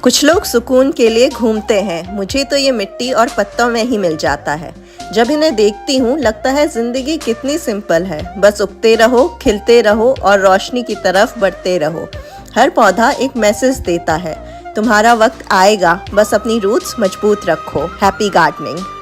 कुछ लोग सुकून के लिए घूमते हैं, मुझे तो ये मिट्टी और पत्तों में ही मिल जाता है। जब इन्हें देखती हूँ लगता है जिंदगी कितनी सिंपल है, बस उगते रहो, खिलते रहो और रोशनी की तरफ बढ़ते रहो। हर पौधा एक मैसेज देता है, तुम्हारा वक्त आएगा, बस अपनी रूट्स मजबूत रखो। Happy gardening.